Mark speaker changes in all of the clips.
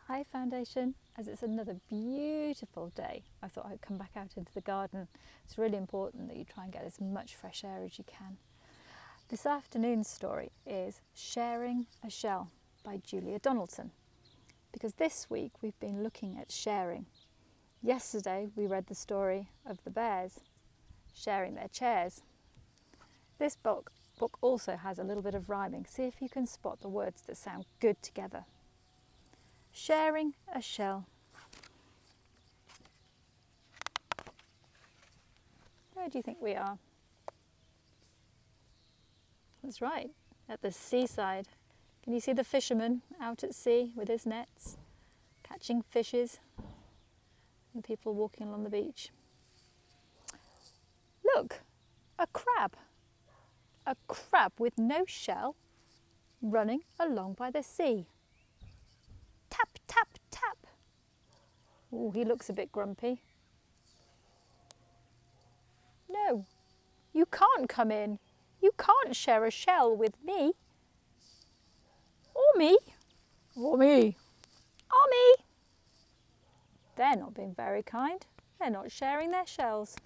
Speaker 1: Hi Foundation, as it's another beautiful day, I thought I'd come back out into the garden. It's really important that you try and get as much fresh air as you can. This afternoon's story is Sharing a Shell by Julia Donaldson, because this week we've been looking at sharing. Yesterday we read the story of the bears sharing their chairs. This book also has a little bit of rhyming. See if you can spot the words that sound good together. Sharing a shell. Where do you think we are? That's right, at the seaside. Can you see the fisherman out at sea with his nets, catching fishes, and the people walking along the beach? Look, a crab. A crab with no shell running along by the sea. Tap, tap, tap. Oh, he looks a bit grumpy. No, you can't come in. You can't share a shell with me. Or me. Or me. Or me. They're not being very kind. They're not sharing their shells.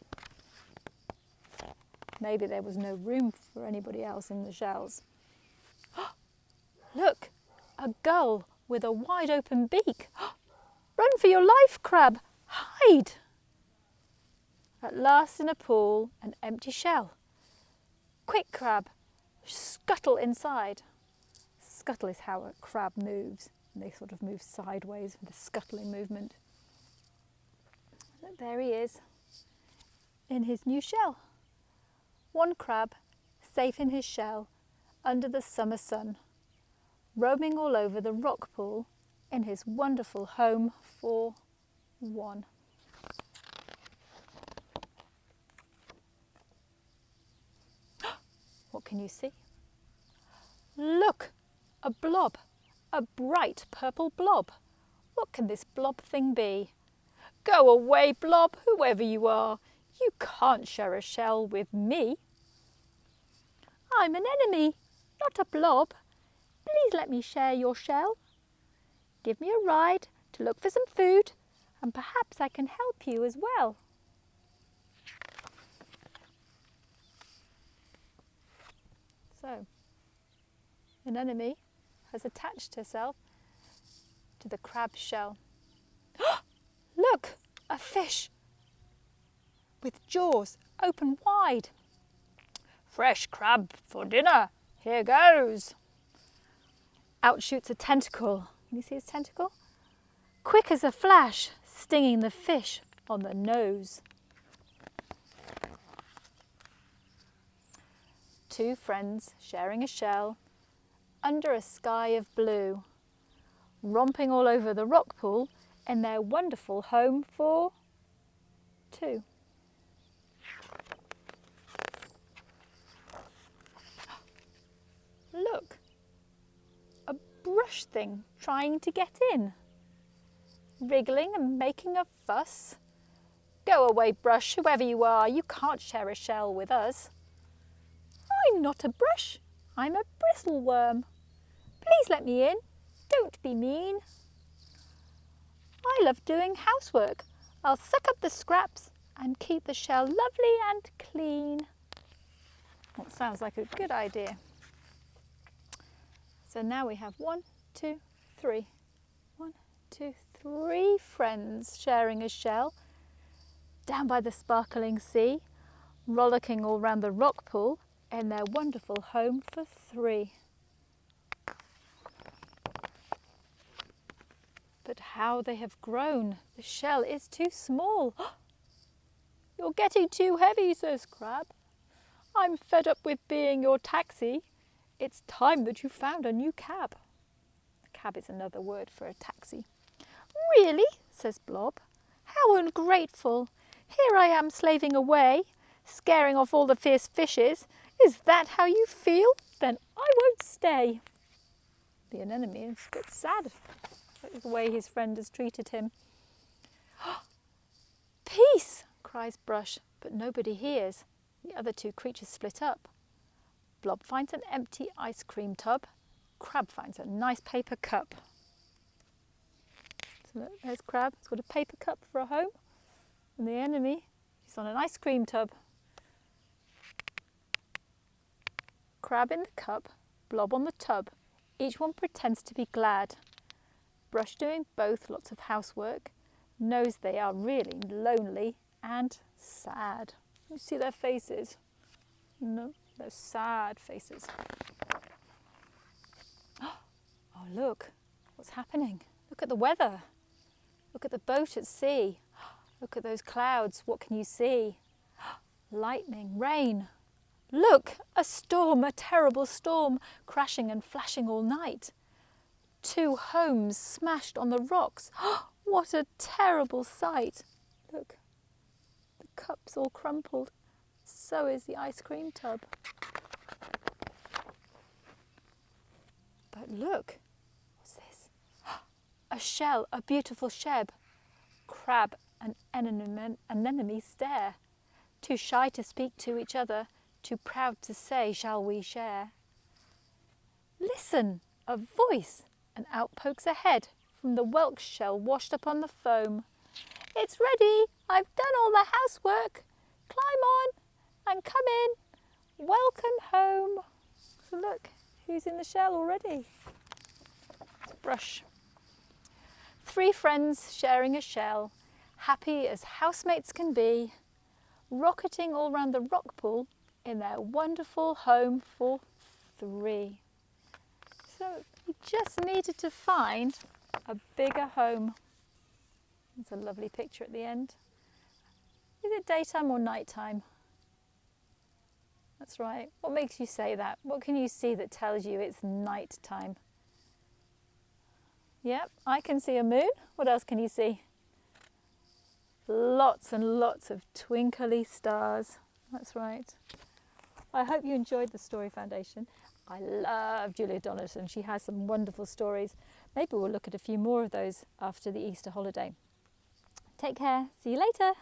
Speaker 1: Maybe there was no room for anybody else in the shells. Look, a gull with a wide open beak. Run for your life, crab. Hide. At last in a pool, an empty shell. Quick, crab, scuttle inside. Scuttle is how a crab moves. They sort of move sideways with a scuttling movement. Look, there he is, in his new shell. One crab, safe in his shell, under the summer sun, roaming all over the rock pool in his wonderful home for one. What can you see? Look, a blob, a bright purple blob. What can this blob thing be? Go away, blob, whoever you are. You can't share a shell with me. I'm an enemy, not a blob. Please let me share your shell. Give me a ride to look for some food, and perhaps I can help you as well. So, an enemy has attached herself to the crab's shell. Look, a fish with jaws open wide. Fresh crab for dinner, here goes. Out shoots a tentacle. Can you see his tentacle? Quick as a flash, stinging the fish on the nose. Two friends sharing a shell under a sky of blue, romping all over the rock pool in their wonderful home for two. Look, a brush thing trying to get in, wriggling and making a fuss. Go away, brush, whoever you are, you can't share a shell with us. I'm not a brush, I'm a bristleworm. Please let me in, don't be mean. I love doing housework. I'll suck up the scraps and keep the shell lovely and clean. That sounds like a good idea. So now we have 1, 2, 3. 1, 2, 3 friends sharing a shell down by the sparkling sea, rollicking all round the rock pool in their wonderful home for 3. But how they have grown. The shell is too small. You're getting too heavy, says Crab. I'm fed up with being your taxi. It's time that you found a new cab. A cab is another word for a taxi. Really, says Blob. How ungrateful. Here I am slaving away, scaring off all the fierce fishes. Is that how you feel? Then I won't stay. The anemone is a bit sad at the way his friend has treated him. Peace, cries Brush, but nobody hears. The other two creatures split up. Blob finds an empty ice cream tub. Crab finds a nice paper cup. So look, there's Crab. It's got a paper cup for a home. And the enemy, she's on an ice cream tub. Crab in the cup, Blob on the tub. Each one pretends to be glad. Brush doing both lots of housework. Knows they are really lonely and sad. You see their faces? No, they're sad faces. Oh, look, what's happening? Look at the weather. Look at the boat at sea. Look at those clouds. What can you see? Lightning, rain. Look, a storm, a terrible storm, crashing and flashing all night. 2 homes smashed on the rocks. What a terrible sight. Look, the cup's all crumpled. So is the ice cream tub. But look, what's this? A shell, a beautiful sheb. Crab and anemone stare. Too shy to speak to each other, too proud to say, shall we share? Listen, a voice, and out pokes a head from the whelk shell washed upon the foam. It's ready, I've done all the housework. Climb on and come in. Welcome home. So look, who's in the shell already? Brush. 3 friends sharing a shell, happy as housemates can be, rocketing all round the rock pool in their wonderful home for 3. So we just needed to find a bigger home. It's a lovely picture at the end. Is it daytime or nighttime? That's right. What makes you say that? What can you see that tells you it's nighttime? Yep, I can see a moon. What else can you see? Lots and lots of twinkly stars. That's right. I hope you enjoyed the Story Foundation. I love Julia Donaldson. She has some wonderful stories. Maybe we'll look at a few more of those after the Easter holiday. Take care. See you later.